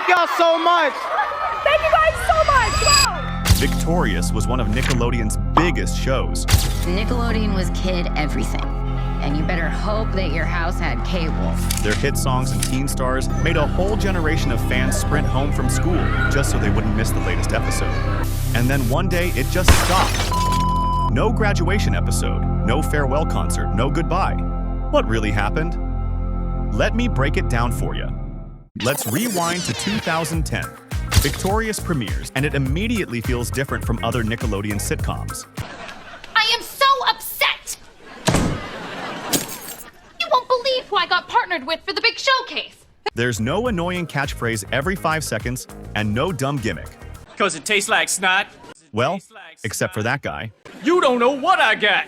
Thank y'all so much. Thank you guys so much. Wow. Victorious was one of Nickelodeon's biggest shows. Nickelodeon was kid everything. And you better hope that your house had cable. Their hit songs and teen stars made a whole generation of fans sprint home from school just so they wouldn't miss the latest episode. And then one day, it just stopped. No graduation episode, no farewell concert, no goodbye. What really happened? Let me break it down for you. Let's rewind to 2010. Victorious premieres, and it immediately feels different from other Nickelodeon sitcoms. I am so upset! You won't believe who I got partnered with for the big showcase. There's no annoying catchphrase every 5 seconds, and no dumb gimmick. 'Cause it tastes like snot. Well, except for that guy. You don't know what I got.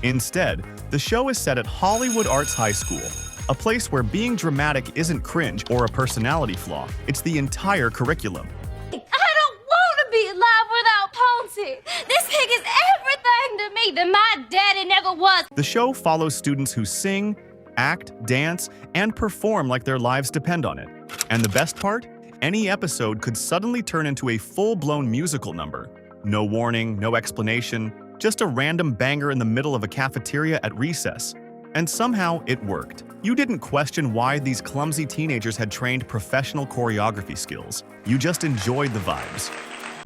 Instead, the show is set at Hollywood Arts High School, a place where being dramatic isn't cringe or a personality flaw. It's the entire curriculum. I don't want to be alive without Ponty. This pig is everything to me that my daddy never was. The show follows students who sing, act, dance, and perform like their lives depend on it. And the best part? Any episode could suddenly turn into a full-blown musical number. No warning, no explanation, just a random banger in the middle of a cafeteria at recess. And somehow it worked. You didn't question why these clumsy teenagers had trained professional choreography skills. You just enjoyed the vibes.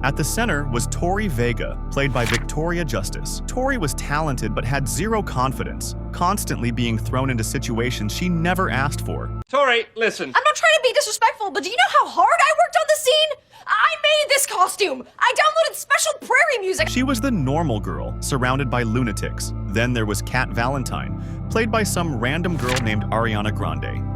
At the center was Tori Vega, played by Victoria Justice. Tori was talented but had zero confidence, constantly being thrown into situations she never asked for. Tori, listen. I'm not trying to be disrespectful, but do you know how hard I worked on the scene? I made this costume. I downloaded special prairie music. She was the normal girl, surrounded by lunatics. Then there was Kat Valentine, played by some random girl named Ariana Grande.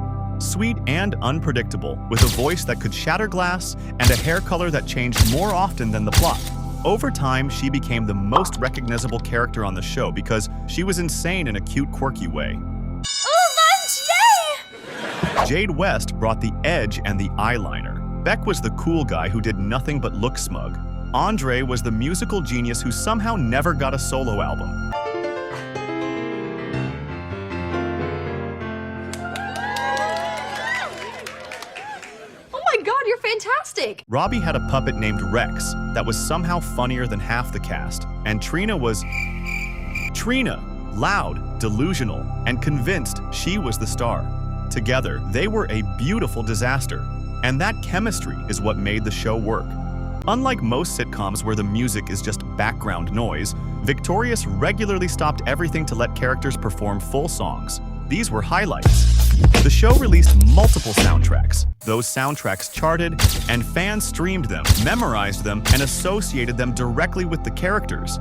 Sweet and unpredictable, with a voice that could shatter glass and a hair color that changed more often than the plot. Over time, she became the most recognizable character on the show because she was insane in a cute, quirky way. Oh, lunch, yay! Jade West brought the edge and the eyeliner. Beck was the cool guy who did nothing but look smug. Andre was the musical genius who somehow never got a solo album. God, you're fantastic. Robbie had a puppet named Rex that was somehow funnier than half the cast. And Trina was Trina, loud, delusional, and convinced she was the star. Together, they were a beautiful disaster. And that chemistry is what made the show work. Unlike most sitcoms where the music is just background noise, Victorious regularly stopped everything to let characters perform full songs. These were highlights. The show released multiple soundtracks. Those soundtracks charted, and fans streamed them, memorized them, and associated them directly with the characters.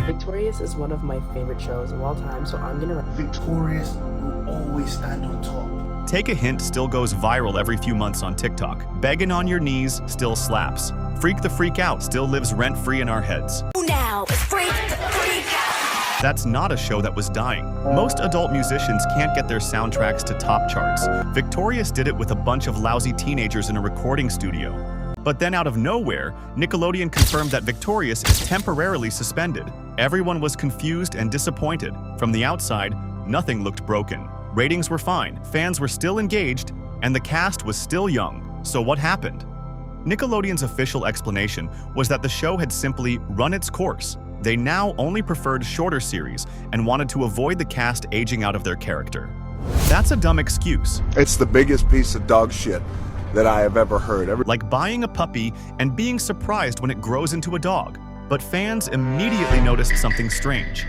Victorious is one of my favorite shows of all time, so I'm gonna... Victorious will always stand on top. Take a Hint still goes viral every few months on TikTok. Begging on Your Knees still slaps. Freak the Freak Out still lives rent-free in our heads. Now it's Freak the Freak Out. That's not a show that was dying. Most adult musicians can't get their soundtracks to top charts. Victorious did it with a bunch of lousy teenagers in a recording studio. But then out of nowhere, Nickelodeon confirmed that Victorious is temporarily suspended. Everyone was confused and disappointed. From the outside, nothing looked broken. Ratings were fine, fans were still engaged, and the cast was still young. So what happened? Nickelodeon's official explanation was that the show had simply run its course. They now only preferred shorter series and wanted to avoid the cast aging out of their character. That's a dumb excuse. It's the biggest piece of dog shit that I have ever heard. Like buying a puppy and being surprised when it grows into a dog. But fans immediately noticed something strange.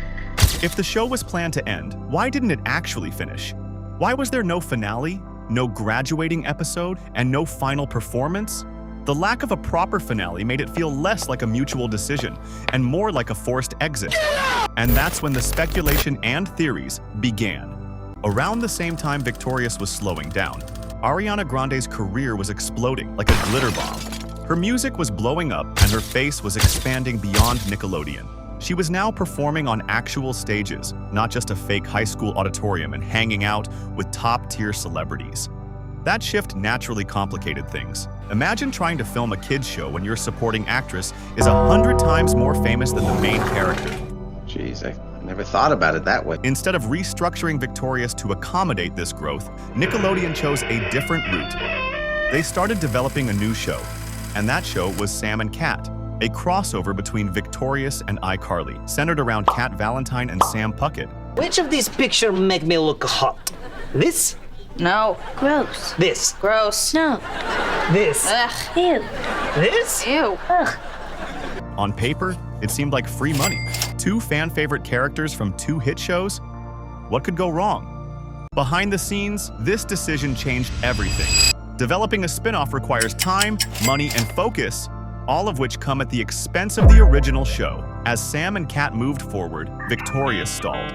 If the show was planned to end, why didn't it actually finish? Why was there no finale, no graduating episode, and no final performance? The lack of a proper finale made it feel less like a mutual decision and more like a forced exit. And that's when the speculation and theories began. Around the same time Victorious was slowing down, Ariana Grande's career was exploding like a glitter bomb. Her music was blowing up and her face was expanding beyond Nickelodeon. She was now performing on actual stages, not just a fake high school auditorium and hanging out with top-tier celebrities. That shift naturally complicated things. Imagine trying to film a kids show when your supporting actress is 100 times more famous than the main character. Jeez, Never thought about it that way. Instead of restructuring Victorious to accommodate this growth, Nickelodeon chose a different route. They started developing a new show, and that show was Sam and Cat, a crossover between Victorious and iCarly, centered around Cat Valentine and Sam Puckett. Which of these pictures make me look hot? This? No. Gross. This? Gross. No. This? Ugh. Ew. This? Ew. Ugh. On paper, it seemed like free money. 2 fan-favorite characters from 2 hit shows? What could go wrong? Behind the scenes, this decision changed everything. Developing a spin-off requires time, money, and focus, all of which come at the expense of the original show. As Sam and Cat moved forward, Victorious stalled.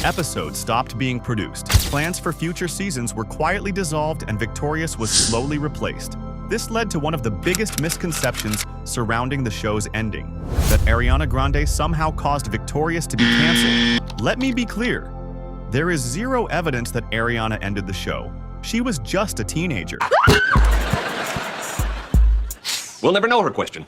Episodes stopped being produced. Plans for future seasons were quietly dissolved, and Victorious was slowly replaced. This led to one of the biggest misconceptions surrounding the show's ending, that Ariana Grande somehow caused Victorious to be canceled. Let me be clear. There is zero evidence that Ariana ended the show. She was just a teenager. We'll never know her question.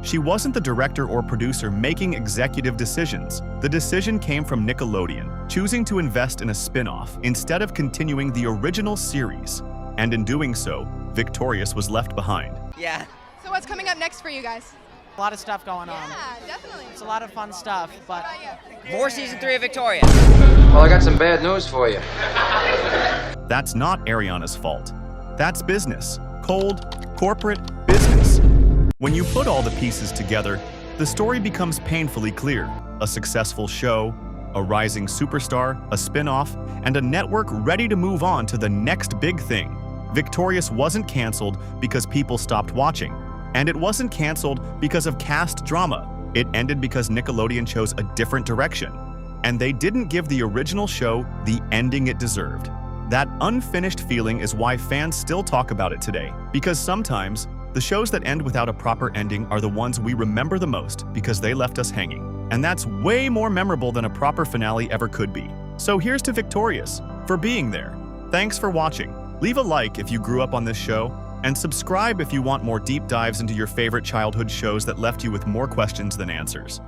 She wasn't the director or producer making executive decisions. The decision came from Nickelodeon, choosing to invest in a spin-off instead of continuing the original series. And in doing so, Victorious was left behind. Yeah. So what's coming up next for you guys? A lot of stuff going on. Yeah, definitely. It's a lot of fun stuff, but... More season 3 of Victoria. Well, I got some bad news for you. That's not Ariana's fault. That's business. Cold, corporate business. When you put all the pieces together, the story becomes painfully clear. A successful show, a rising superstar, a spin-off, and a network ready to move on to the next big thing. Victorious wasn't canceled because people stopped watching. And it wasn't canceled because of cast drama. It ended because Nickelodeon chose a different direction. And they didn't give the original show the ending it deserved. That unfinished feeling is why fans still talk about it today. Because sometimes, the shows that end without a proper ending are the ones we remember the most because they left us hanging. And that's way more memorable than a proper finale ever could be. So here's to Victorious for being there. Thanks for watching. Leave a like if you grew up on this show, and subscribe if you want more deep dives into your favorite childhood shows that left you with more questions than answers.